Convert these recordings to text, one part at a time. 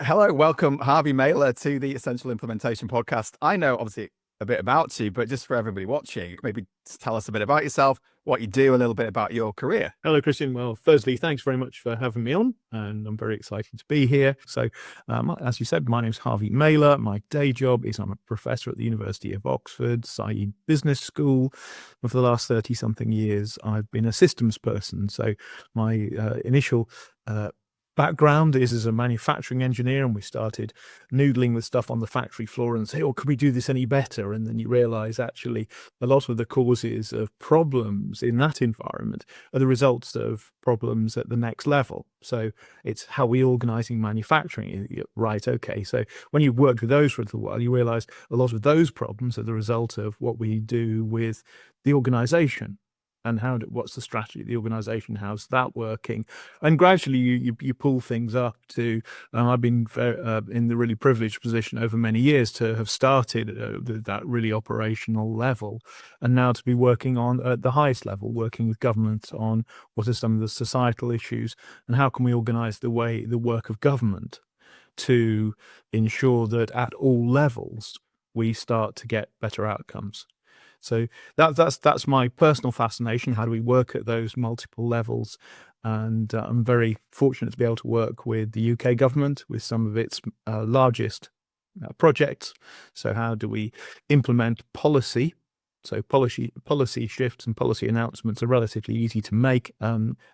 Hello, welcome Harvey Maylor to the Essential Implementation Podcast. I know obviously a bit about you, but just for everybody watching, maybe tell us a bit about yourself, what you do, a little bit about your career. Hello, Kristian. Well, firstly, thanks very much for having me on, and I'm very excited to be here. So, as you said, my name is Harvey Maylor. My day job is I'm a professor at the University of Oxford, i.e. Business School. And for the last 30-something years, I've been a systems person. So my initial background is as a manufacturing engineer, and we started noodling with stuff on the factory floor and say, oh, could we do this any better? And then you realize actually a lot of the causes of problems in that environment are the results of problems at the next level. So it's how we organizing manufacturing. Right, okay. So when you've worked with those for a little while, you realize a lot of those problems are the result of what we do with the organization. And what's the strategy of the organization? How's that working? And gradually you pull things up to, I've been in the really privileged position over many years to have started that really operational level, and now to be working on at the highest level, working with government on what are some of the societal issues and how can we organize the work of government to ensure that at all levels we start to get better outcomes. So that's my personal fascination. How do we work at those multiple levels? And I'm very fortunate to be able to work with the UK government with some of its largest projects. So how do we implement policy? So policy shifts and policy announcements are relatively easy to make.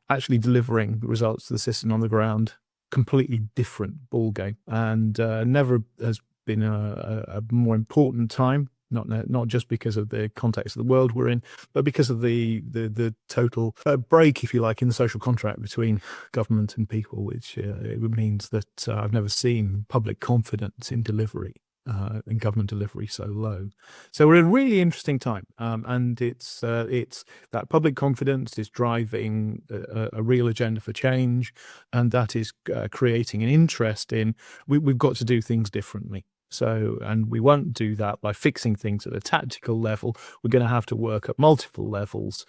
Actually delivering the results to the system on the ground, completely different ballgame. And never has been a more important time. Not just because of the context of the world we're in, but because of the total break, if you like, in the social contract between government and people, which it means that I've never seen public confidence in delivery, in government delivery so low. So we're in a really interesting time, and it's that public confidence is driving a real agenda for change, and that is creating an interest in we've got to do things differently. So, and we won't do that by fixing things at a tactical level. We're going to have to work at multiple levels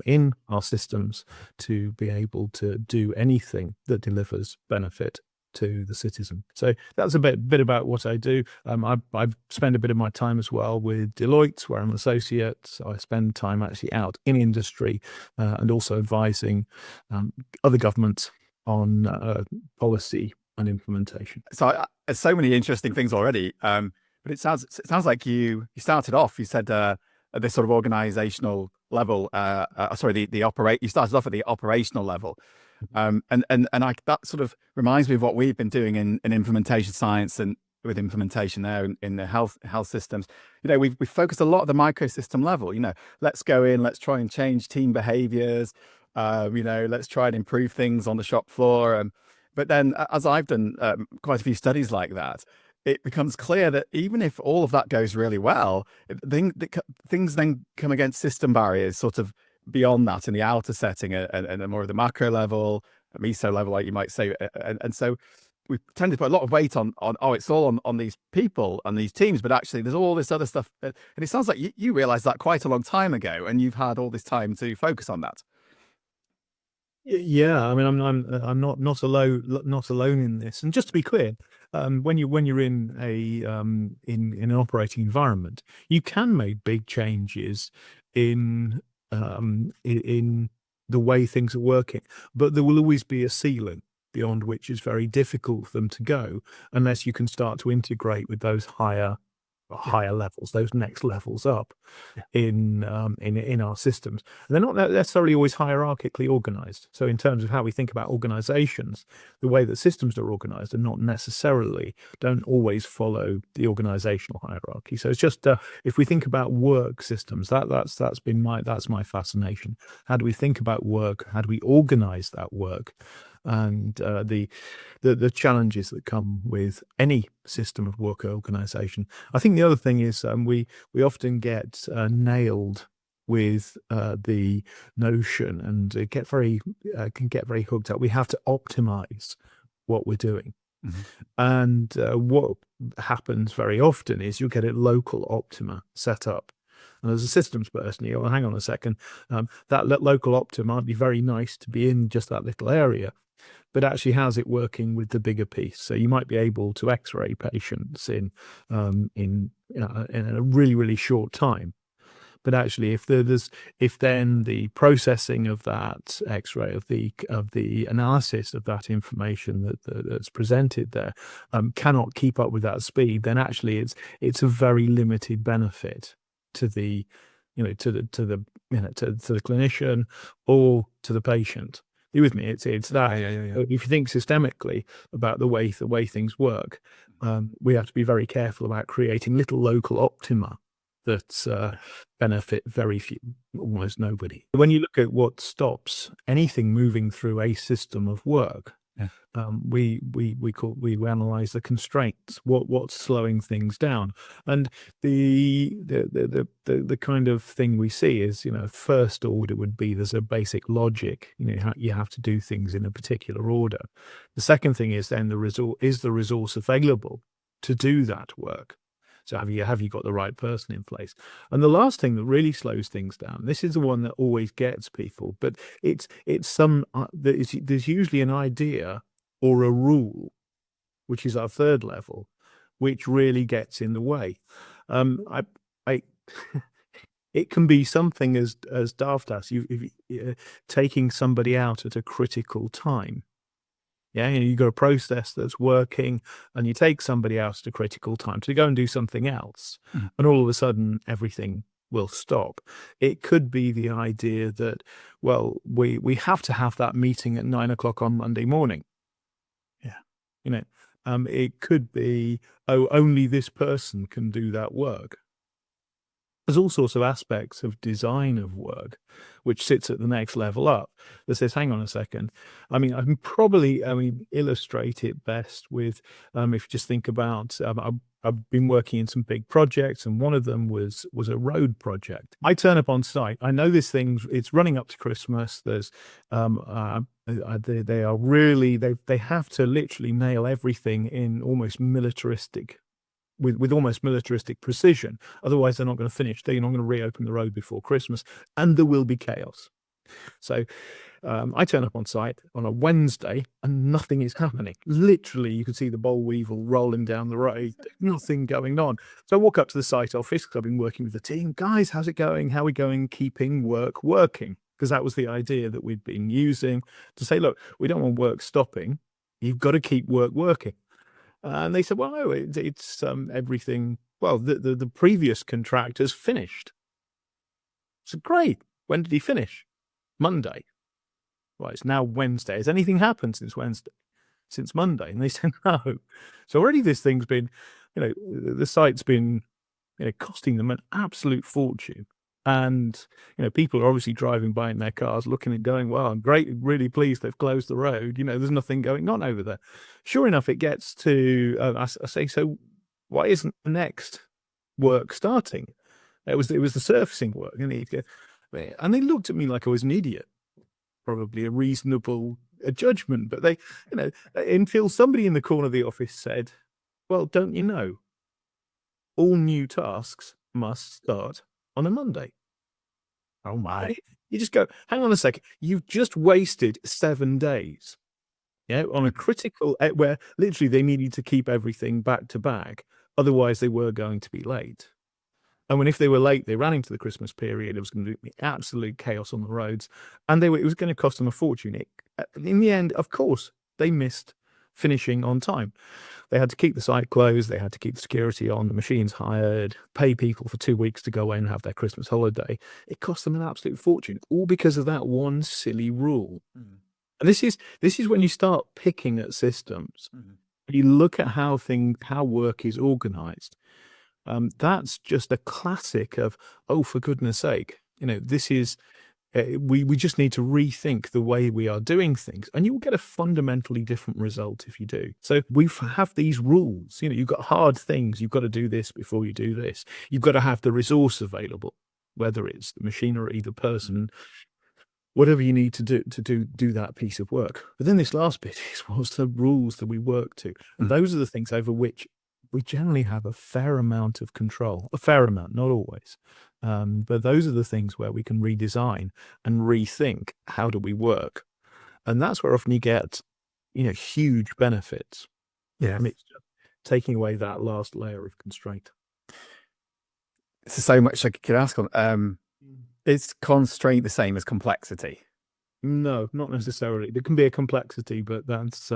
in our systems to be able to do anything that delivers benefit to the citizen. So that's a bit about what I do. I've spent a bit of my time as well with Deloitte, where I'm an associate. So I spend time actually out in industry and also advising other governments on policy and implementation. So there's so many interesting things already, but it sounds like you started off. You said at this sort of organizational level. You started off at the operational level, and that sort of reminds me of what we've been doing in implementation science and with implementation there in the health systems. You know, we've focused a lot at the microsystem level. You know, let's go in, let's try and change team behaviors. Let's try and improve things on the shop floor. But then, as I've done quite a few studies like that, it becomes clear that even if all of that goes really well, things then come against system barriers sort of beyond that in the outer setting and more of the macro level, meso level, like you might say. And so we tend to put a lot of weight on it's all on these people and these teams, but actually there's all this other stuff. And it sounds like you realized that quite a long time ago, and you've had all this time to focus on that. Yeah, I mean, I'm not alone in this. And just to be clear, when you're in an operating environment, you can make big changes in the way things are working, but there will always be a ceiling beyond which it's very difficult for them to go unless you can start to integrate with those higher levels, those next levels up in our systems. And they're not necessarily always hierarchically organized. So in terms of how we think about organizations, the way that systems are organized don't always follow the organizational hierarchy. So it's just if we think about work systems, that's my fascination. How do we think about work? How do we organize that work? And the challenges that come with any system of work organization. I think the other thing is we often get nailed with the notion and can get very hooked up. We have to optimize what we're doing. Mm-hmm. And what happens very often is you get a local optima set up. And as a systems person, hang on a second, that local optima might be very nice to be in just that little area. but actually how's it working with the bigger piece? So you might be able to X-ray patients in in a really, really short time. But actually, if then the processing of that X-ray, of the analysis of that information that's presented there, cannot keep up with that speed, then actually it's a very limited benefit to the to the clinician or to the patient. Are you with me? It's that. Yeah. If you think systemically about the way things work, we have to be very careful about creating little local optima that benefit very few, almost nobody. When you look at what stops anything moving through a system of work, Yeah. we analyze the constraints. What's slowing things down, and the kind of thing we see is, first order would be there's a basic logic. You have to do things in a particular order. The second thing is then the resource available to do that work. So have you got the right person in place? And the last thing that really slows things down, this is the one that always gets people, but there's usually an idea or a rule, which is our third level, which really gets in the way. It can be something as daft as taking somebody out at a critical time. Yeah, you've got a process that's working, and you take somebody else at a critical time to go and do something else, and all of a sudden everything will stop. It could be the idea that, well, we have to have that meeting at 9 o'clock on Monday morning. Yeah, it could be, oh, only this person can do that work. There's all sorts of aspects of design of work, which sits at the next level up, that says, hang on a second. I can probably illustrate it best with, if you just think about, I've been working in some big projects, and one of them was a road project. I turn up on site. I know this thing, it's running up to Christmas. There's, they are really, they have to literally nail everything in almost militaristic, with almost militaristic precision. Otherwise, they're not going to finish. They're not going to reopen the road before Christmas, and there will be chaos. So I turn up on site on a Wednesday, and nothing is happening. Literally, you can see the boll weevil rolling down the road. Nothing going on. So I walk up to the site office, because I've been working with the team. Guys, how's it going? How are we going keeping work working? Because that was the idea that we'd been using to say, look, we don't want work stopping. You've got to keep work working. And they said, well, no, it's everything. Well, the previous contractor's finished. So great. When did he finish? Monday. Well, it's now Wednesday. Has anything happened since Wednesday? Since Monday? And they said, no. So already this thing's been, the site's been, costing them an absolute fortune. And, people are obviously driving by in their cars, looking and going, well, I'm great, really pleased they've closed the road. There's nothing going on over there. Sure enough, it gets to, I say, so why isn't the next work starting? It was the surfacing work. And they looked at me like I was an idiot, probably a reasonable judgment. But they, until somebody in the corner of the office said, well, don't you know, all new tasks must start on a Monday. Oh my. You just go, hang on a second. You've just wasted 7 days. On a critical, where literally they needed to keep everything back to back. Otherwise they were going to be late. And if they were late, they ran into the Christmas period. It was going to be absolute chaos on the roads, and it was going to cost them a fortune. In the end, of course, they missed finishing on time. They had to keep the site closed. They had to keep the security on, the machines hired, pay people for 2 weeks to go away and have their Christmas holiday. It cost them an absolute fortune, all because of that one silly rule. And this is when you start picking at systems. You look at how work is organized. That's just a classic of, oh, for goodness sake, this is. We just need to rethink the way we are doing things, and you will get a fundamentally different result if you do. So we have these rules. You've got hard things. You've got to do this before you do this. You've got to have the resource available, whether it's the machinery, the person, whatever you need to do that piece of work. But then this last bit is what's the rules that we work to, and those are the things over which we generally have a fair amount of control. A fair amount, not always. But those are the things where we can redesign and rethink, how do we work? And that's where often you get huge benefits. Yeah. And it's just taking away that last layer of constraint. There's so much I could ask on. Is constraint the same as complexity? No, not necessarily. There can be a complexity, but that's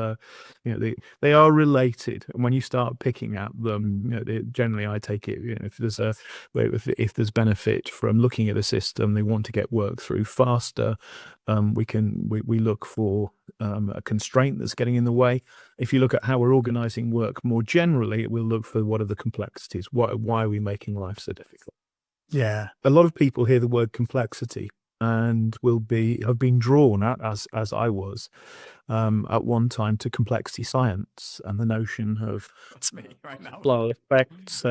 they are related. And when you start picking at them, generally I take it. If there's benefit from looking at a system, they want to get work through faster. We look for a constraint that's getting in the way. If you look at how we're organizing work more generally, we'll look for what are the complexities. Why are we making life so difficult? Yeah. A lot of people hear the word complexity and have been drawn at, as I was at one time, to complexity science and the notion of That's me right now. flow effects,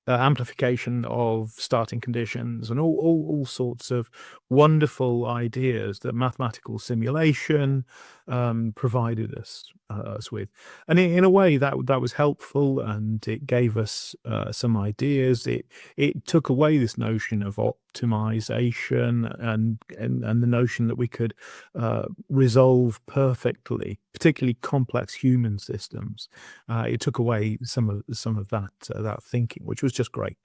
amplification of starting conditions, and all sorts of wonderful ideas that mathematical simulation provided us with. And in a way that was helpful, and it gave us some ideas. It took away this notion of optimization and the notion that we could resolve perfectly, particularly complex human systems. It took away some of that thinking, which was just great.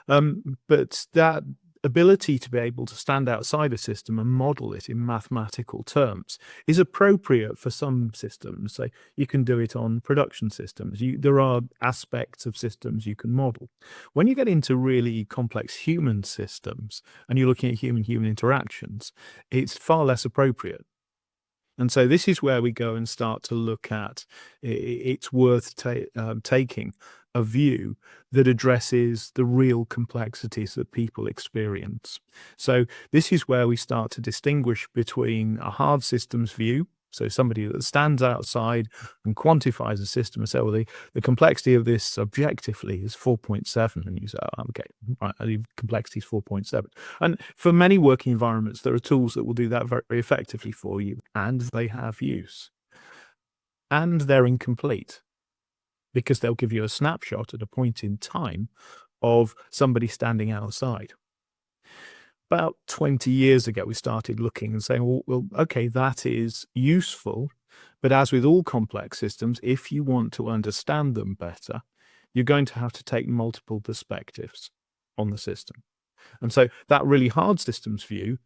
But that ability to be able to stand outside a system and model it in mathematical terms is appropriate for some systems. So you can do it on production systems. There are aspects of systems you can model. When you get into really complex human systems and you're looking at human-human interactions, it's far less appropriate. And so this is where we go and start to look at it's worth taking a view that addresses the real complexities that people experience. So this is where we start to distinguish between a hard systems view, so somebody that stands outside and quantifies a system and say, well, the complexity of this objectively is 4.7, and you say, oh, okay, right, the complexity is 4.7. And for many working environments, there are tools that will do that very effectively for you, and they have use. And they're incomplete, because they'll give you a snapshot at a point in time of somebody standing outside. About 20 years ago, we started looking and saying, well, okay, that is useful. But as with all complex systems, if you want to understand them better, you're going to have to take multiple perspectives on the system. And so that really hard systems view,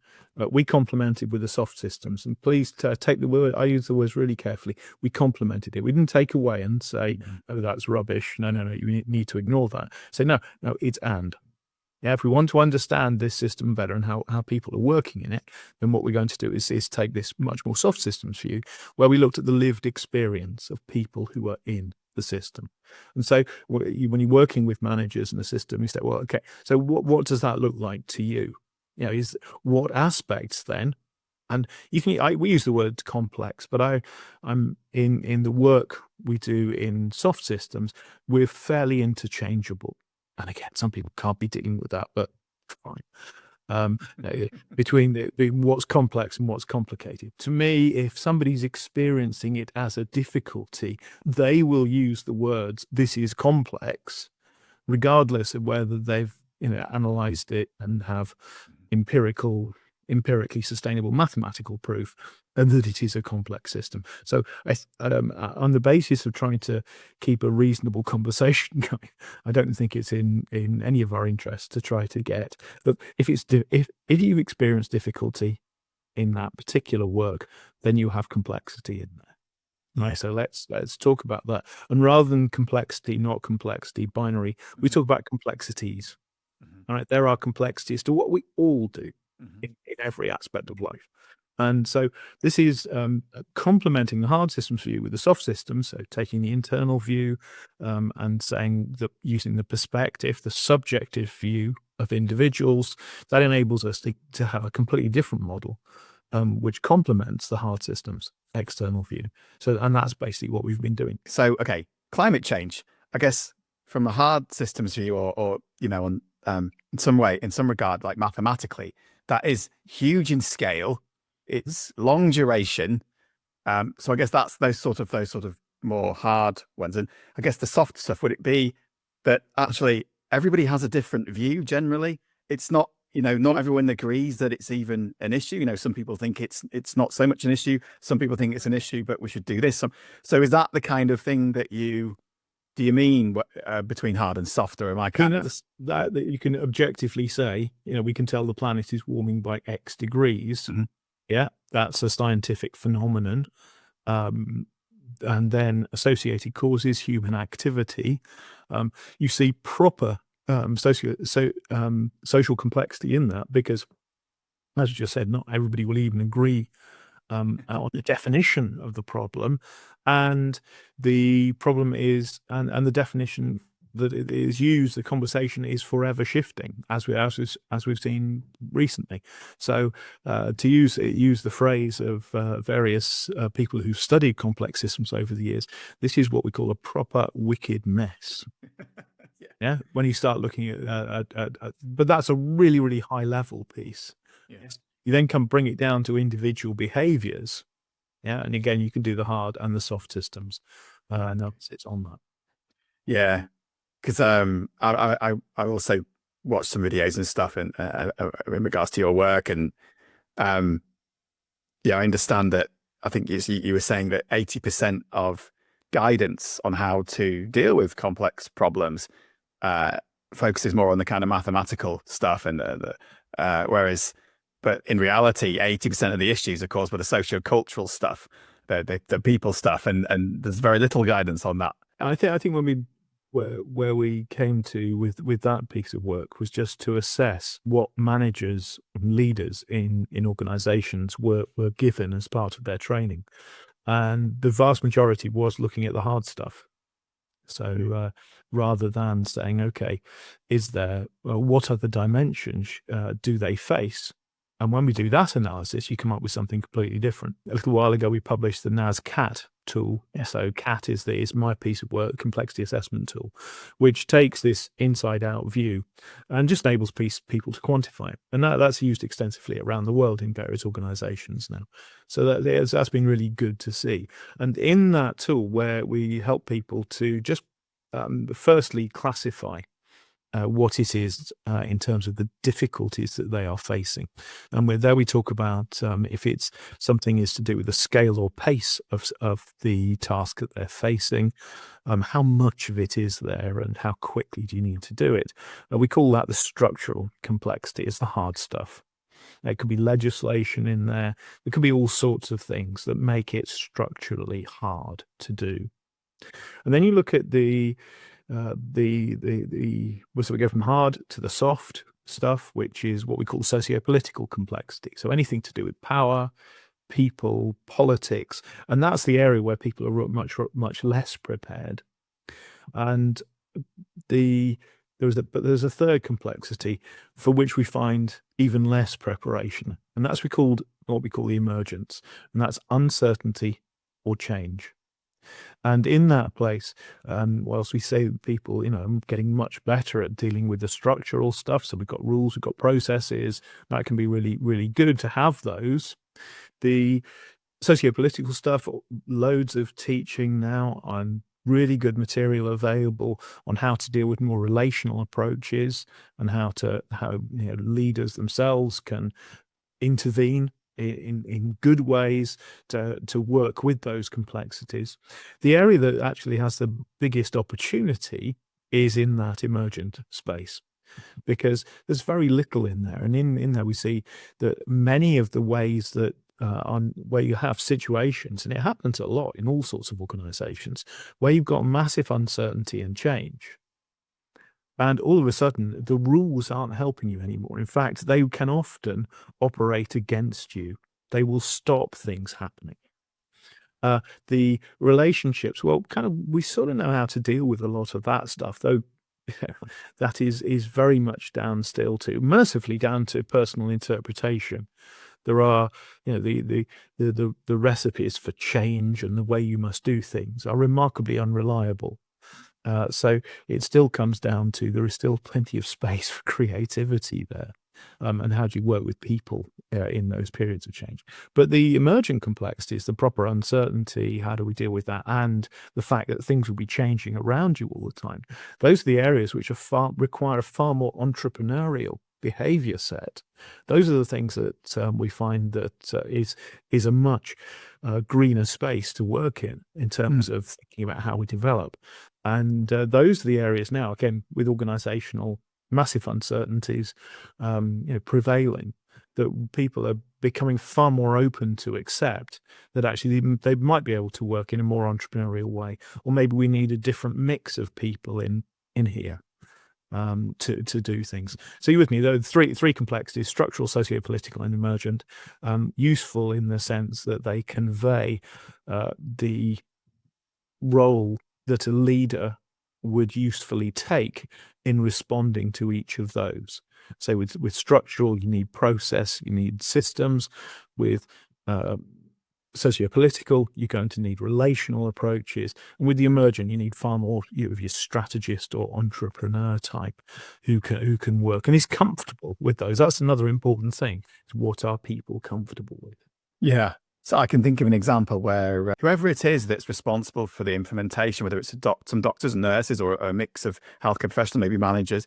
we complemented with the soft systems. And please take the word, I use the words really carefully. We complemented it. We didn't take away and say, oh, that's rubbish. No, you need to ignore that. Say, no, it's and. Yeah, if we want to understand this system better and how people are working in it, then what we're going to do is take this much more soft systems view, where we looked at the lived experience of people who are in the system. And so when you're working with managers in the system, you say, well, okay, so what does that look like to you? Is what aspects then? And we use the word complex, but I'm in the work we do in soft systems, we're fairly interchangeable. And again, some people can't be dealing with that, but fine. Between what's complex and what's complicated. To me, if somebody's experiencing it as a difficulty, they will use the words, this is complex, regardless of whether they've analyzed it and have empirically sustainable mathematical proof and that it is a complex system. So on the basis of trying to keep a reasonable conversation going, I don't think it's in any of our interests to try to get, but if you experience difficulty in that particular work, then you have complexity in there. Right, so let's talk about that. And rather than complexity, not complexity, binary, we talk about complexities. All right, there are complexities to what we all do in every aspect of life. And so this is complementing the hard systems view with the soft systems, so taking the internal view and saying that using the perspective, the subjective view of individuals, that enables us to have a completely different model, which complements the hard systems external view. So, and that's basically what we've been doing. So, okay, climate change, I guess from a hard systems view or on in some regard, like mathematically, that is huge in scale. It's long duration. So I guess that's those sort of more hard ones. And I guess the soft stuff, would it be that actually everybody has a different view generally? It's not not everyone agrees that it's even an issue. Some people think it's not so much an issue. Some people think it's an issue, but we should do this. So is that the kind of thing that do you mean between hard and soft, or am I kind of that you can objectively say, we can tell the planet is warming by X degrees. Mm-hmm. Yeah, that's a scientific phenomenon. And then associated causes, human activity. You see proper social complexity in that, because, as you just said, not everybody will even agree on the definition of the problem, and the problem is, and the definition that it is used, the conversation is forever shifting, as we've seen recently. So to use the phrase of various people who've studied complex systems over the years, this is what we call a proper wicked mess. Yeah, when you start looking at but that's a really, really high level piece. Yes. You then bring it down to individual behaviors. Yeah, and again, you can do the hard and the soft systems, and it's on that. Yeah, because I also watched some videos and stuff in regards to your work, and yeah, I understand that. I think you were saying that 80% of guidance on how to deal with complex problems focuses more on the kind of mathematical stuff, and whereas, but in reality, 80% of the issues are caused by the socio-cultural stuff, the people stuff, and there's very little guidance on that. I think when where we came to with that piece of work was just to assess what managers and leaders in organizations were given as part of their training, and the vast majority was looking at the hard stuff. So rather than saying, okay, what other dimensions do they face? And when we do that analysis, you come up with something completely different. A little while ago, we published the NAS-CAT tool. Yeah. So CAT is my piece of work, complexity assessment tool, which takes this inside-out view and just enables people to quantify it. And that's used extensively around the world in various organizations now. So that's been really good to see. And in that tool, where we help people to just firstly classify what it is in terms of the difficulties that they are facing. And there we talk about if it's something is to do with the scale or pace of the task that they're facing, how much of it is there and how quickly do you need to do it. We call that the structural complexity. It's the hard stuff. There could be legislation in there. There could be all sorts of things that make it structurally hard to do. And then you look at so we go from hard to the soft stuff, which is what we call socio-political complexity. So anything to do with power, people, politics, and that's the area where people are much less prepared. And there's a third complexity for which we find even less preparation, and that's what we call the emergence, and that's uncertainty or change. And in that place, whilst we say that people, are getting much better at dealing with the structural stuff, so we've got rules, we've got processes, that can be really, really good to have those. The socio-political stuff, loads of teaching now on really good material available on how to deal with more relational approaches and how leaders themselves can intervene in good ways to work with those complexities. The area that actually has the biggest opportunity is in that emergent space, because there's very little in there. And in there we see that many of the ways that where you have situations, and it happens a lot in all sorts of organizations, where you've got massive uncertainty and change. And all of a sudden, the rules aren't helping you anymore. In fact, they can often operate against you. They will stop things happening. The relationships, well, we sort of know how to deal with a lot of that stuff, though that is very much mercifully down to personal interpretation. There are, the recipes for change and the way you must do things are remarkably unreliable. So it still comes down to there is still plenty of space for creativity there, and how do you work with people in those periods of change. But the emergent complexities, the proper uncertainty, how do we deal with that, and the fact that things will be changing around you all the time, those are the areas which require a far more entrepreneurial behavior set. Those are the things that we find that is a much greener space to work in terms of thinking about how we develop. And those are the areas now, again, with organizational massive uncertainties prevailing, that people are becoming far more open to accept that actually they might be able to work in a more entrepreneurial way, or maybe we need a different mix of people in here to do things. So you with me, though, three complexities: structural, socio-political, and emergent, useful in the sense that they convey the role that a leader would usefully take in responding to each of those. So with structural, you need process, you need systems. With socio-political, you're going to need relational approaches. And with the emergent, you need far more of your strategist or entrepreneur type who can work and is comfortable with those. That's another important thing. What are people comfortable with? Yeah. So I can think of an example where whoever it is that's responsible for the implementation, whether it's some doctors and nurses or a mix of healthcare professionals, maybe managers,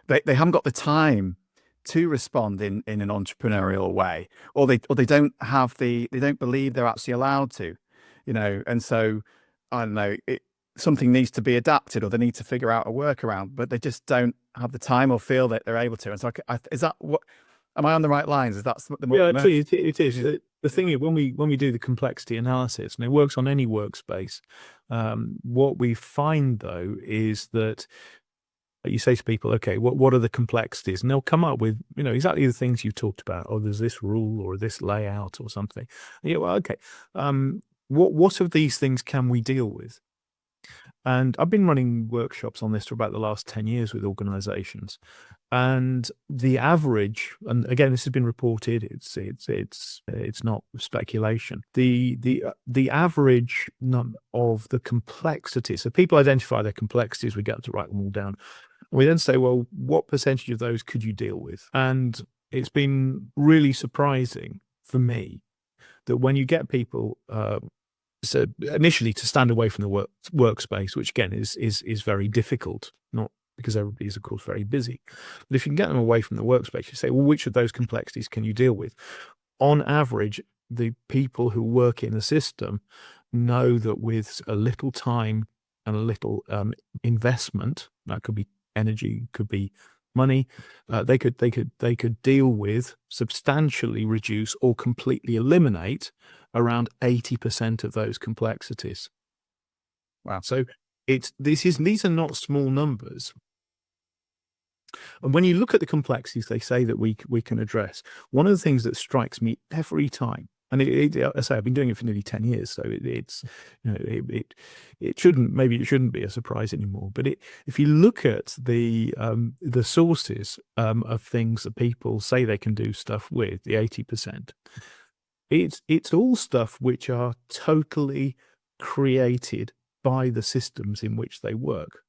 they haven't got the time to respond in an entrepreneurial way, or they don't have they don't believe they're actually allowed to, and so I don't know, something needs to be adapted, or they need to figure out a workaround, but they just don't have the time or feel that they're able to. And so is that what, am I on the right lines? Is that the Yeah, actually, it is. The thing is, when we do the complexity analysis, and it works on any workspace, what we find though is that you say to people, okay, what are the complexities? And they'll come up with, exactly the things you talked about. Oh, there's this rule or this layout or something. Yeah, well, okay. What of these things can we deal with? And I've been running workshops on this for about the last 10 years with organizations. And the average, and again, this has been reported, it's not speculation. The average number of the complexities, so people identify their complexities, we get to write them all down. We then say, well, what percentage of those could you deal with? And it's been really surprising for me that when you get people, so initially to stand away from the workspace, which again is very difficult, not because everybody is, of course, very busy. But if you can get them away from the workspace, you say, well, which of those complexities can you deal with? On average, the people who work in the system know that with a little time and a little investment, that could be energy, could be money, they could deal with, substantially reduce or completely eliminate around 80% of those complexities. Wow. So these are not small numbers. And when you look at the complexities they say that we can address, one of the things that strikes me every time, and I say I've been doing it for nearly 10 years, so it shouldn't be a surprise anymore. But if you look at the sources of things that people say they can do stuff with, the 80%, it's all stuff which are totally created by the systems in which they work.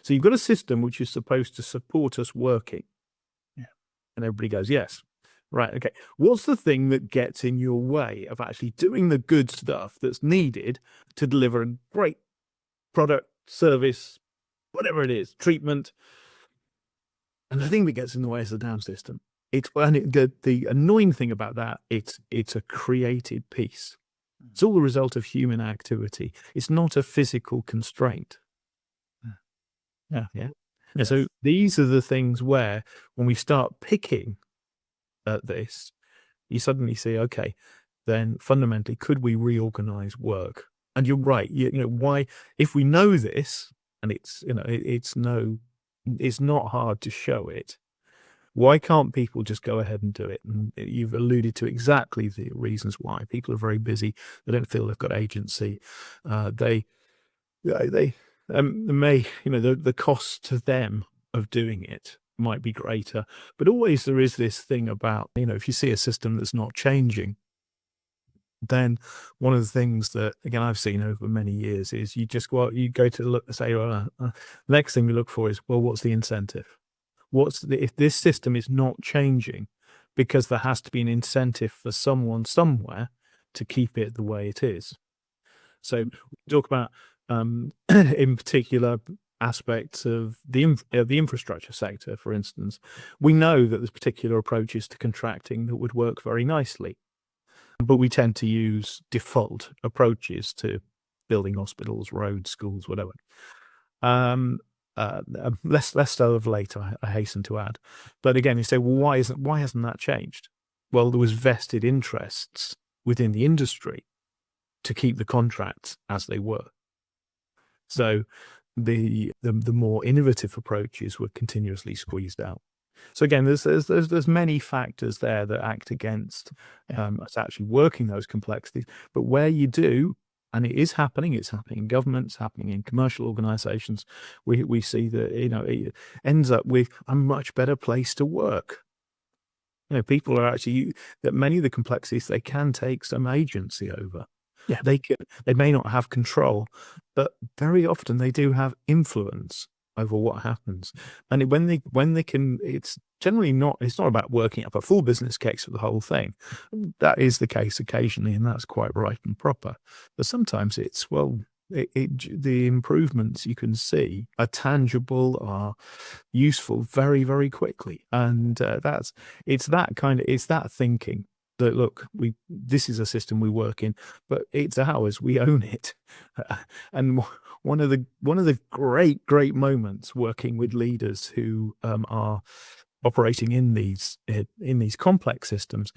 So you've got a system which is supposed to support us working. Yeah. And everybody goes, yes. Right, okay. What's the thing that gets in your way of actually doing the good stuff that's needed to deliver a great product, service, whatever it is, treatment? And the thing that gets in the way is the damn system. The annoying thing about that, it's a created piece. It's all the result of human activity. It's not a physical constraint. Yeah. And so these are the things where, when we start picking at this, you suddenly see, okay, then fundamentally, could we reorganize work? And you're right. Why, if we know this, and it's not hard to show it, why can't people just go ahead and do it? And you've alluded to exactly the reasons why. People are very busy. They don't feel they've got agency. The cost to them of doing it might be greater, but always there is this thing about, if you see a system that's not changing, then one of the things that, again, I've seen over many years is you go to look, say, next thing we look for is, well, what's the incentive? If this system is not changing, because there has to be an incentive for someone somewhere to keep it the way it is. So we talk about, in particular, aspects of the infrastructure sector, for instance, we know that there's particular approaches to contracting that would work very nicely, but we tend to use default approaches to building hospitals, roads, schools, whatever. Less so of late, I hasten to add. But again, you say, well, why hasn't that changed? Well, there was vested interests within the industry to keep the contracts as they were. So the more innovative approaches were continuously squeezed out. So again, there's many factors there that act against us actually working those complexities. But where you do, and it's happening in governments, happening in commercial organizations, we see that it ends up with a much better place to work. People are actually, that many of the complexities they can take some agency over. Yeah. They may not have control, but very often they do have influence over what happens. And when they can, it's not about working up a full business case for the whole thing. That is the case occasionally, and that's quite right and proper. But sometimes it's, the improvements you can see are tangible, are useful very, very quickly. And it's that thinking that, look, this is a system we work in, but it's ours, we own it. And one of the great moments working with leaders who are operating in these complex systems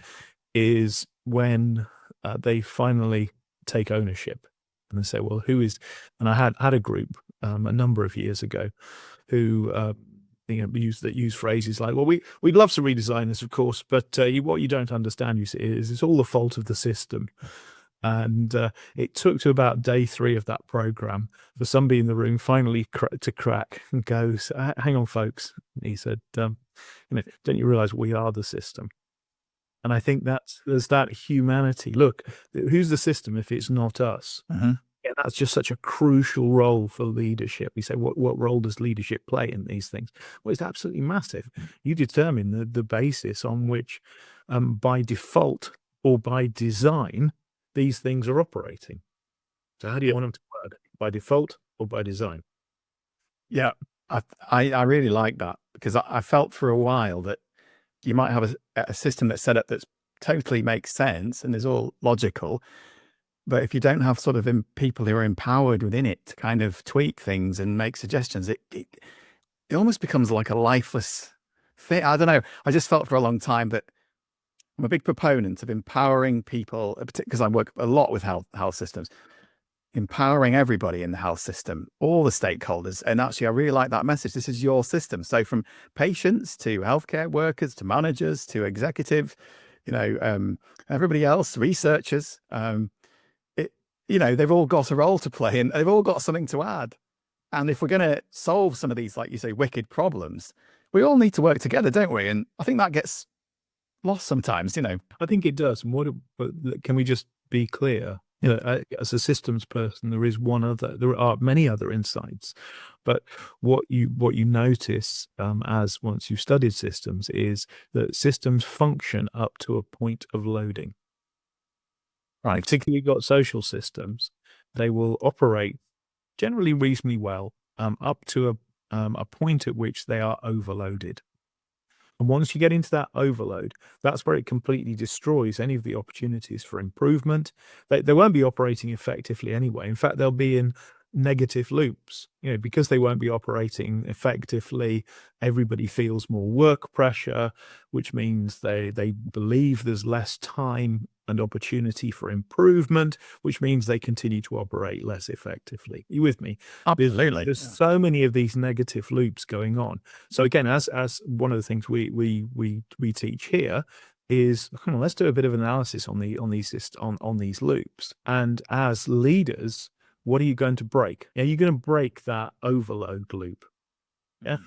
is when they finally take ownership and they say, well, who is? And I had a group a number of years ago who use phrases like, well, we'd love to redesign this, of course, but what you don't understand, you see, is it's all the fault of the system. And it took to about day 3 of that program for somebody in the room finally to crack and goes, hang on, folks. He said, don't you realize we are the system? And I think there's that humanity. Look, who's the system if it's not us? Mm-hmm. Yeah, that's just such a crucial role for leadership. You say, what role does leadership play in these things? Well, it's absolutely massive. You determine the basis on which, by default or by design, these things are operating. So how do you want them to work? By default or by design? Yeah, I really like that, because I felt for a while that you might have a system that's set up that totally makes sense and is all logical. But if you don't have sort of people who are empowered within it to kind of tweak things and make suggestions, it almost becomes like a lifeless thing. I don't know. I just felt for a long time that I'm a big proponent of empowering people, because I work a lot with health systems, empowering everybody in the health system, all the stakeholders. And actually, I really like that message. This is your system. So from patients to healthcare workers to managers to executive, everybody else, researchers, they've all got a role to play and they've all got something to add. And if we're going to solve some of these, like you say, wicked problems, we all need to work together, don't we? And I think that gets lost sometimes, I think it does. And but can we just be clear? As a systems person, there are many other insights, but what you notice as once you've studied systems is that systems function up to a point of loading. Right. Particularly, you've got social systems; they will operate generally reasonably well up to a point at which they are overloaded. And once you get into that overload, that's where it completely destroys any of the opportunities for improvement. They won't be operating effectively anyway. In fact, they'll be in negative loops. Because they won't be operating effectively, everybody feels more work pressure, which means they believe there's less time and opportunity for improvement, which means they continue to operate less effectively. Are you with me? Absolutely. There's so many of these negative loops going on. So again, as one of the things we teach here is, let's do a bit of analysis on these loops. And as leaders, what are you going to break? Are you going to break that overload loop? Yeah.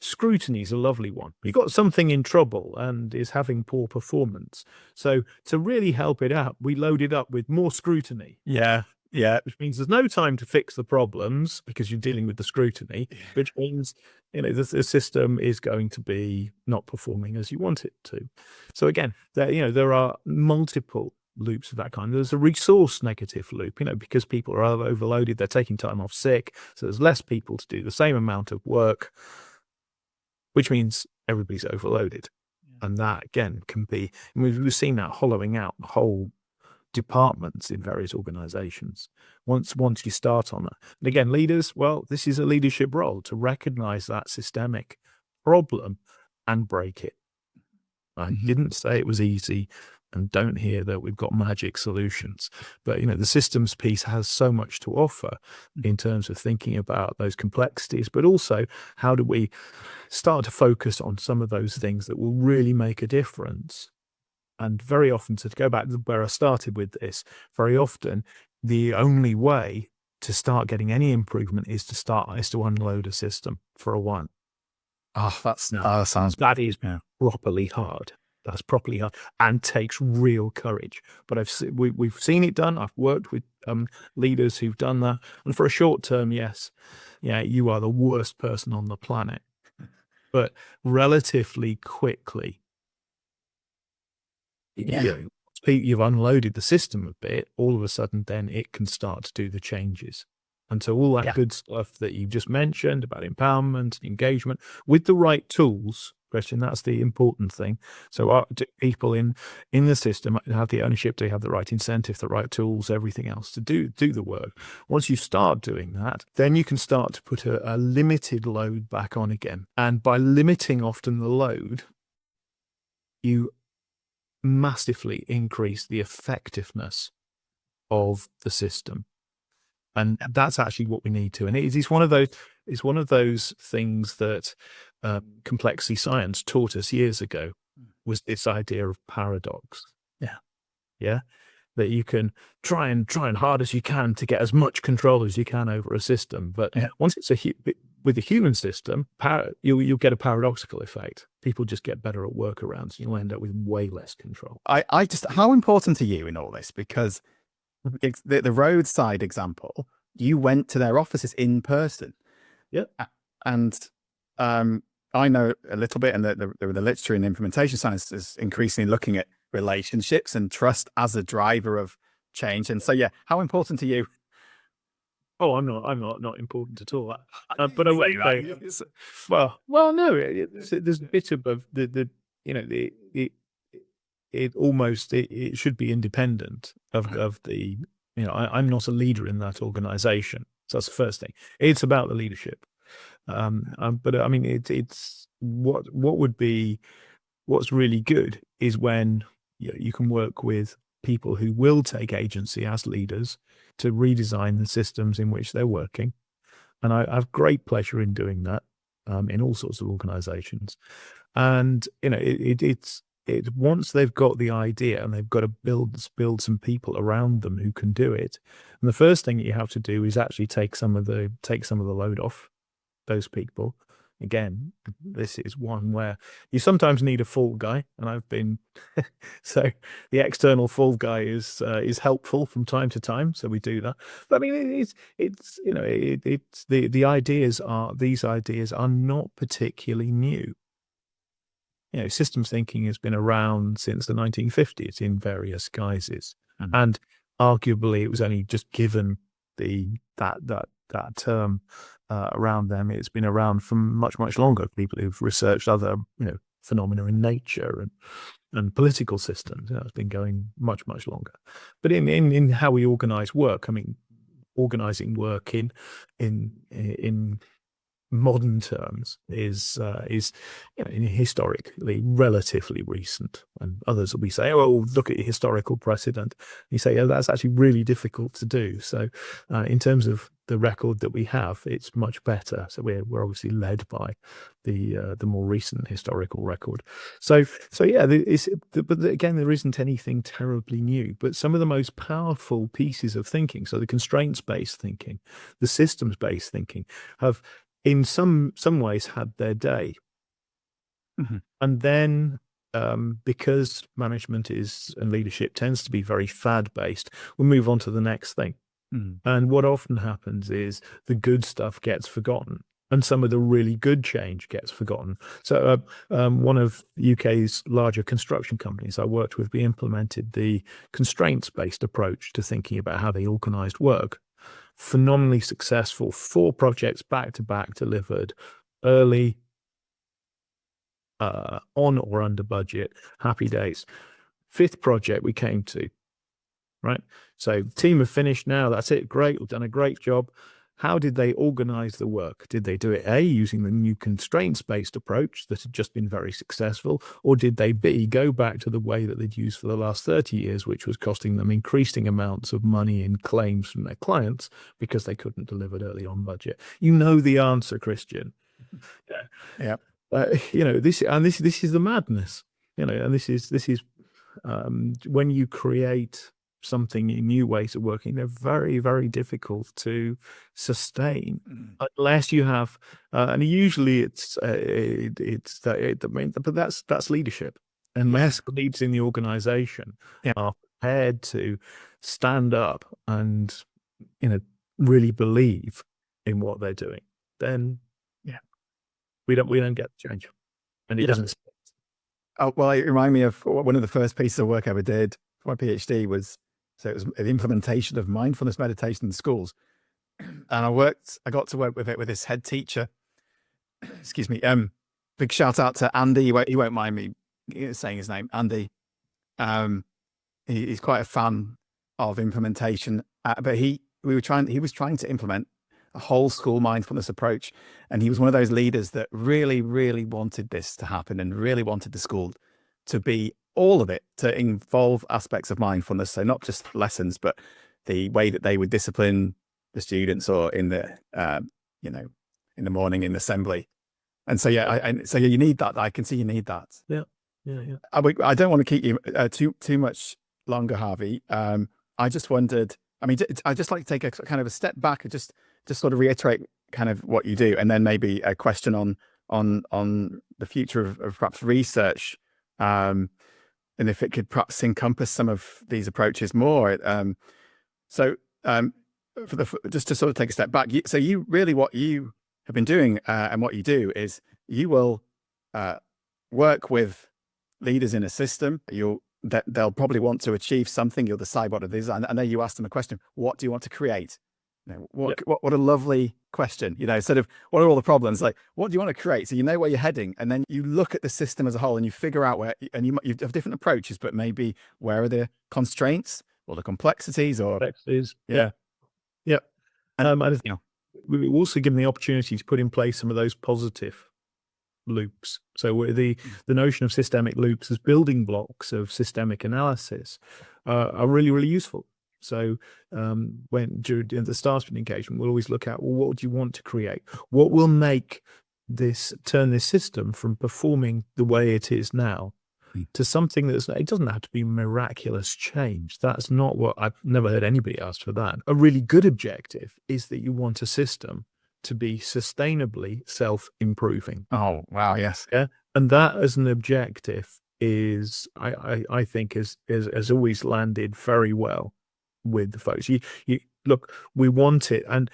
Scrutiny is a lovely one. You've got something in trouble and is having poor performance. So to really help it out, we load it up with more scrutiny. Yeah. Which means there's no time to fix the problems because you're dealing with the scrutiny, which means, the system is going to be not performing as you want it to. So again, there are multiple loops of that kind. There's a resource negative loop, because people are overloaded, they're taking time off sick, so there's less people to do the same amount of work, which means everybody's overloaded. And that, again, can be, and we've seen that hollowing out whole departments in various organizations once you start on it. And again, leaders, well, this is a leadership role to recognize that systemic problem and break it. I didn't say it was easy, and don't hear that we've got magic solutions, but the systems piece has so much to offer in terms of thinking about those complexities, but also how do we start to focus on some of those things that will really make a difference. And very often, to go back to where I started with this, very often the only way to start getting any improvement is to unload a system for a while. Oh, that sounds. That is properly hard. That's properly hard and takes real courage. But we've seen it done. I've worked with leaders who've done that, and for a short term, yes, you are the worst person on the planet, but relatively quickly, you've unloaded the system a bit, all of a sudden then it can start to do the changes. And so all that good stuff that you just mentioned about empowerment and engagement with the right tools, Kristian, that's the important thing. So people in the system have the ownership, they have the right incentive, the right tools, everything else to do the work. Once you start doing that, then you can start to put a limited load back on again. And by limiting often the load, you massively increase the effectiveness of the system. And that's actually what we need to. And it's one of those things that complexity science taught us years ago, was this idea of paradox. That you can try and hard as you can to get as much control as you can over a system, but once it's with a human system, you'll get a paradoxical effect. People just get better at workarounds. You'll end up with way less control. How important are you in all this? Because the roadside example, you went to their offices in person. And I know a little bit, and the literature in implementation science is increasingly looking at relationships and trust as a driver of change. And so, how important are you? Oh, I'm not important at all. But I would say, well, no, there's a bit of it should be independent of the, I'm not a leader in that organization. So that's the first thing. It's about the leadership. But I mean, it's what's really good is when you can work with people who will take agency as leaders to redesign the systems in which they're working. And I have great pleasure in doing that in all sorts of organizations. And, it's once they've got the idea and they've got to build some people around them who can do it. And the first thing you have to do is actually take some of the load off those people. Again, this is one where you sometimes need a fall guy, and I've been so the external fall guy is helpful from time to time. So we do that. But I mean, it's the ideas are not particularly new. Systems thinking has been around since the 1950s in various guises, and arguably it was only just given that term around them. It's been around for much, much longer. People who've researched other phenomena in nature and political systems, it's been going much, much longer. But in how we organize work, I mean, organizing work in modern terms is historically relatively recent, and others will be saying, "Oh, look at historical precedent." You say, "Oh, that's actually really difficult to do." So, in terms of the record that we have, it's much better. So we're obviously led by the more recent historical record. So but again, there isn't anything terribly new. But some of the most powerful pieces of thinking, so the constraints-based thinking, the systems-based thinking, have in some ways had their day. And then because management and leadership tends to be very fad based, we'll move on to the next thing. And what often happens is the good stuff gets forgotten and some of the really good change gets forgotten. So one of UK's larger construction companies I worked with, we implemented the constraints-based approach to thinking about how they organized work. Phenomenally successful, 4 projects back to back delivered early, on or under budget, happy days. 5th project we came to, right? So team have finished now, that's it, great, we've done a great job. How did they organize the work? Did they do it A, using the new constraints-based approach that had just been very successful, or did they B, go back to the way that they'd used for the last 30 years, which was costing them increasing amounts of money in claims from their clients because they couldn't deliver it early on budget? You know the answer, Kristian. Yeah. This is the madness. And this is when you create something in new ways of working, they're very, very difficult to sustain unless you have, and usually but that's leadership. Unless leaders in the organization are prepared to stand up and really believe in what they're doing, then we don't get the change, and it doesn't. Oh, well, it reminded me of one of the first pieces of work I ever did for my PhD was, so it was the implementation of mindfulness meditation in schools. And I got to work with it with this head teacher. Excuse me. Big shout out to Andy. He won't mind me saying his name, Andy. He's quite a fan of implementation, but he was trying to implement a whole school mindfulness approach. And he was one of those leaders that really, really wanted this to happen and really wanted the school to be all of it, to involve aspects of mindfulness. So not just lessons, but the way that they would discipline the students, or in the, in the morning in assembly. And so, you need that. I can see you need that. Yeah. I don't want to keep you too much longer, Harvey. I just wondered, I'd just like to take a kind of a step back and just sort of reiterate kind of what you do, and then maybe a question on the future of perhaps research, and if it could perhaps encompass some of these approaches more. Just to sort of take a step back, so you really, what you have been doing and what you do is you will work with leaders in a system. They'll probably want to achieve something. You'll decide what it is. I know you asked them a question: what do you want to create? What a lovely question. Sort of, what are all the problems? Like, what do you want to create? So you know where you're heading, and then you look at the system as a whole, and you figure out where, and you have different approaches, but maybe where are the constraints or the complexities, or yeah. And we've also given the opportunity to put in place some of those positive loops. So the notion of systemic loops as building blocks of systemic analysis are really, really useful. So when during the start of an engagement, we'll always look at, well, what do you want to create? What will make turn this system from performing the way it is now to something it doesn't have to be miraculous change. That's not what I've never heard anybody ask for that. A really good objective is that you want a system to be sustainably self-improving. Oh, wow. Yes. Yeah. And that as an objective is, I think has always landed very well with the folks. You look, we want it. And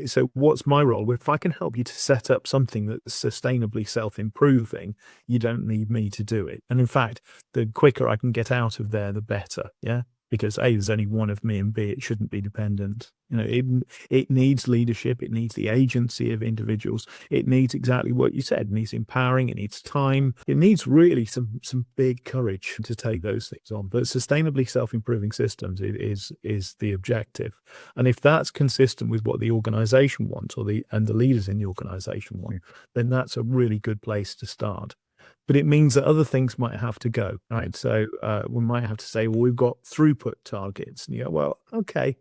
so what's my role? If I can help you to set up something that's sustainably self-improving, you don't need me to do it. And in fact, the quicker I can get out of there, the better. Yeah. Because A, there's only one of me, and B, it shouldn't be dependent. It needs leadership. It needs the agency of individuals. It needs exactly what you said. It needs empowering. It needs time. It needs really some big courage to take those things on. But sustainably self-improving systems is the objective. And if that's consistent with what the organization wants, and the leaders in the organization want, then that's a really good place to start. But it means that other things might have to go, right? So we might have to say, well, we've got throughput targets. And you go, well, okay,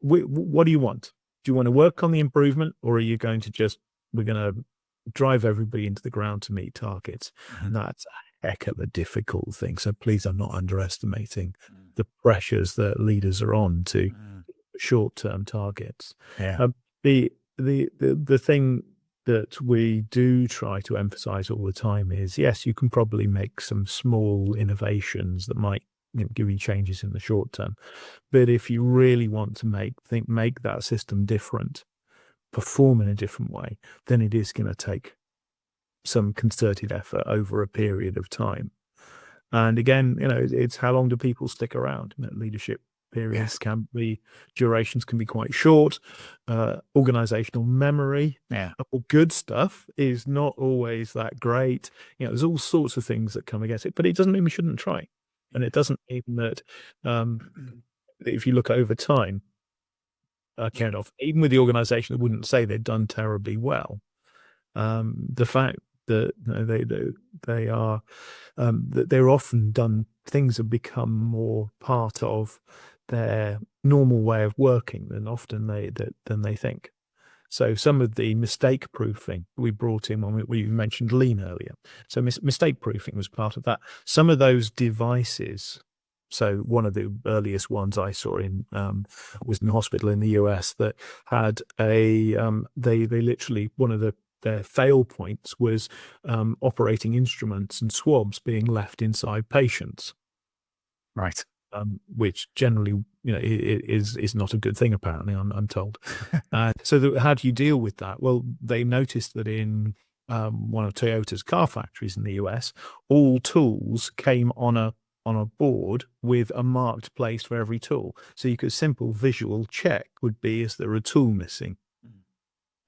what do you want? Do you want to work on the improvement, or are you going to we're going to drive everybody into the ground to meet targets? And that's a heck of a difficult thing. So please, I'm not underestimating the pressures that leaders are on to short-term targets. Yeah. The thing that we do try to emphasize all the time is, yes, you can probably make some small innovations that might give you changes in the short term. But if you really want to make that system different, perform in a different way, then it is going to take some concerted effort over a period of time. And again, it's how long do people stick around? Leadership periods durations can be quite short. Organizational memory, good stuff is not always that great. There's all sorts of things that come against it, but it doesn't mean we shouldn't try. And it doesn't mean that if you look over time, even with the organization that wouldn't say they'd done terribly well, the fact that they are that they're often done, things have become more part of their normal way of working than they think. So some of the mistake proofing we brought in when we mentioned lean earlier. So mistake proofing was part of that. Some of those devices. So one of the earliest ones I saw was in a hospital in the US that had they literally, one of their fail points was operating instruments and swabs being left inside patients. Right. Which generally, is not a good thing, apparently, I'm told. So how do you deal with that? Well, they noticed that in one of Toyota's car factories in the US, all tools came on a board with a marked place for every tool. So a simple visual check would be, is there a tool missing?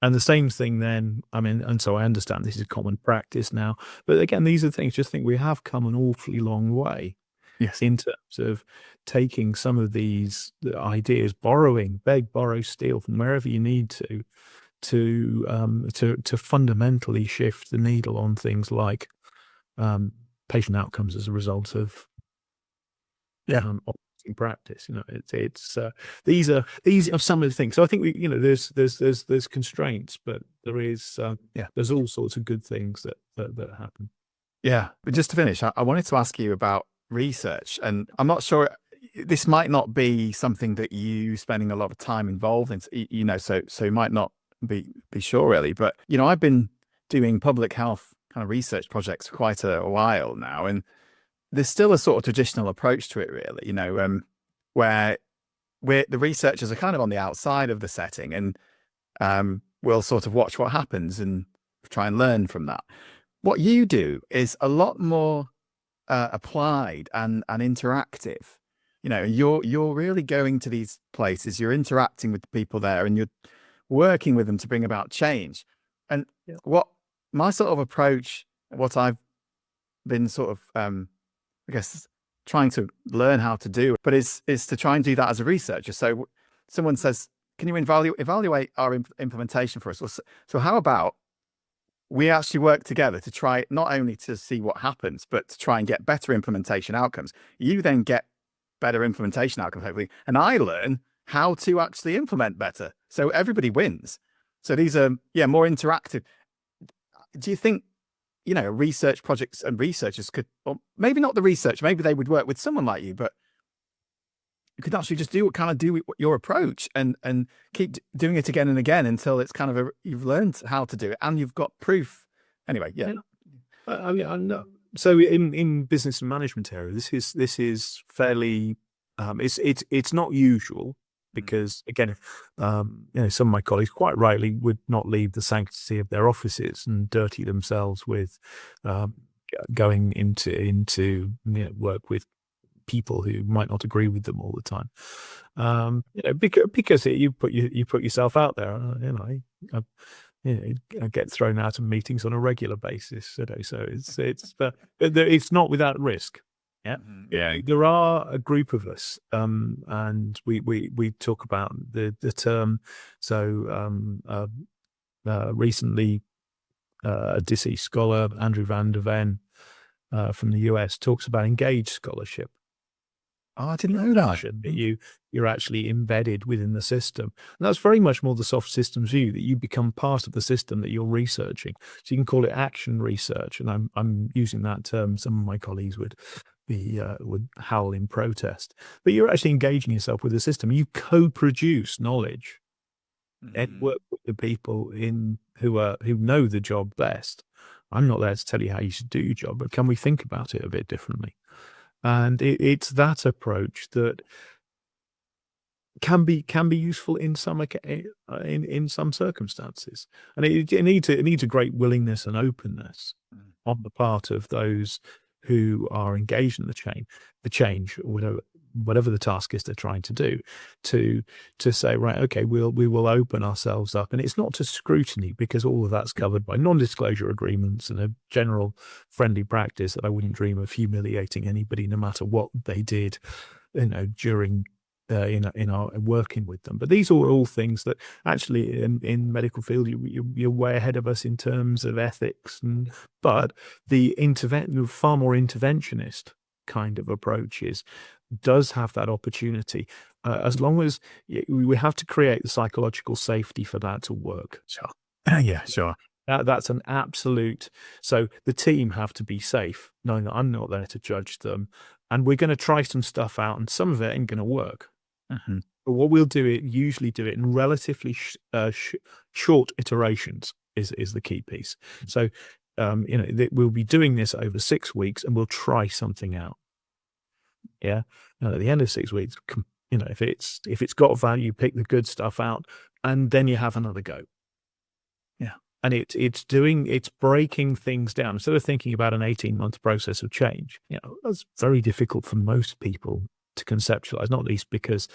And the same thing then, and so I understand this is common practice now, but again, these are things, just think we have come an awfully long way. Yes. In terms of taking some of these ideas, beg, borrow, steal from wherever you need to fundamentally shift the needle on things like patient outcomes as a result of operating practice. These are some of the things. So I think there's constraints, but there's all sorts of good things that happen. Yeah, but just to finish, I wanted to ask you about research, and I'm not sure, this might not be something that you spending a lot of time involved in, so you might not be sure really, but I've been doing public health kind of research projects for quite a while now, and there's still a sort of traditional approach to it really, where the researchers are kind of on the outside of the setting, and we'll sort of watch what happens and try and learn from that. What you do is a lot more applied and interactive. You're really going to these places, you're interacting with the people there, and you're working with them to bring about change. And what my sort of approach, what I've been sort of I guess trying to learn how to do, but is to try and do that as a researcher. So someone says, can you evaluate our implementation for us? So how about we actually work together to try not only to see what happens, but to try and get better implementation outcomes. You then get better implementation outcomes, hopefully, and I learn how to actually implement better. So everybody wins. So these are, more interactive. Do you think, research projects and researchers could, or maybe not the research, maybe they would work with someone like you, but you could actually just do your approach and keep doing it again and again until it's kind of you've learned how to do it and you've got proof. Anyway, so in business and management area, this is fairly it's not usual, because again, some of my colleagues quite rightly would not leave the sanctity of their offices and dirty themselves with going into work with people who might not agree with them all the time, because you put yourself out there. I get thrown out of meetings on a regular basis, so it's not without risk. There are a group of us, and we talk about the term. So recently, a deceased scholar, Andrew Van der Ven, from the US, talks about engaged scholarship. Oh, I didn't know that. You're actually embedded within the system. And that's very much more the soft systems view, that you become part of the system that you're researching. So you can call it action research. And I'm using that term. Some of my colleagues would howl in protest. But you're actually engaging yourself with the system. You co-produce knowledge and work with the people who know the job best. I'm not there to tell you how you should do your job, but can we think about it a bit differently? And it's that approach that can be useful in some in some circumstances, and it needs a great willingness and openness on the part of those who are engaged in the change, or whatever the task is they're trying to do, to say, right, okay, we will open ourselves up, and it's not to scrutiny, because all of that's covered by non-disclosure agreements and a general friendly practice that I wouldn't dream of humiliating anybody, no matter what they did, during in our working with them. But these are all things that actually in medical field you're way ahead of us in terms of ethics, but the far more interventionist kind of approaches does have that opportunity, as long as we have to create the psychological safety for that to work. Sure. Yeah, sure. That's an absolute. So the team have to be safe, knowing that I'm not there to judge them, and we're going to try some stuff out, and some of it ain't going to work. Mm-hmm. But what we'll usually do it in relatively short iterations is the key piece. So, we'll be doing this over 6 weeks, and we'll try something out. Yeah. And at the end of 6 weeks, if it's got value, pick the good stuff out, and then you have another go. Yeah. And it's breaking things down. Instead of thinking about an 18-month process of change, that's very difficult for most people to conceptualize, not least because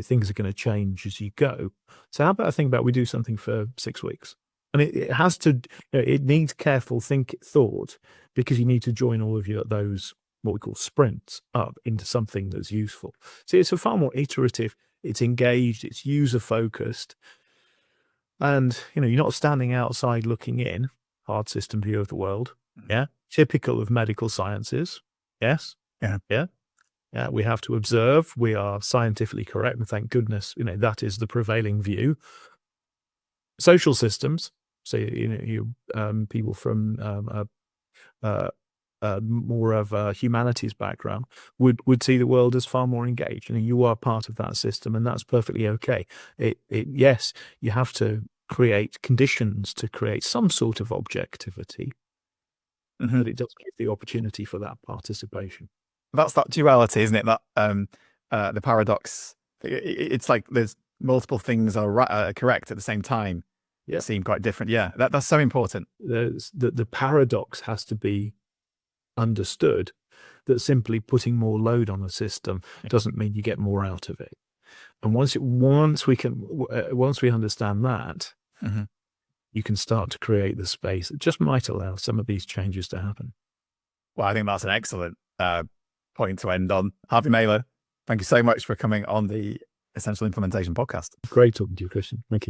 things are going to change as you go. So how about I think about we do something for 6 weeks, and it has to, it needs careful thought, because you need to join all of you at those what we call sprints up into something that's useful. So it's a far more iterative, it's engaged, it's user focused, and you're not standing outside looking in. Hard system view of the world. Yeah, typical of medical sciences. Yes. Yeah. We have to observe. We are scientifically correct, and thank goodness, that is the prevailing view. Social systems, so people from more of a humanities background would see the world as far more engaged, and you are part of that system, and that's perfectly okay. Yes, you have to create conditions to create some sort of objectivity, but it does give the opportunity for that participation. That's that duality, isn't it? That the paradox. It's like there's multiple things are correct at the same time. Yeah, seem quite different. Yeah, that's so important. The paradox has to be understood, that simply putting more load on a system doesn't mean you get more out of it. And once we understand that, you can start to create the space that just might allow some of these changes to happen. Well, I think that's an excellent point to end on. Harvey Maylor, thank you so much for coming on the Essential Implementation podcast. Great talking to you, Kristian. Thank you.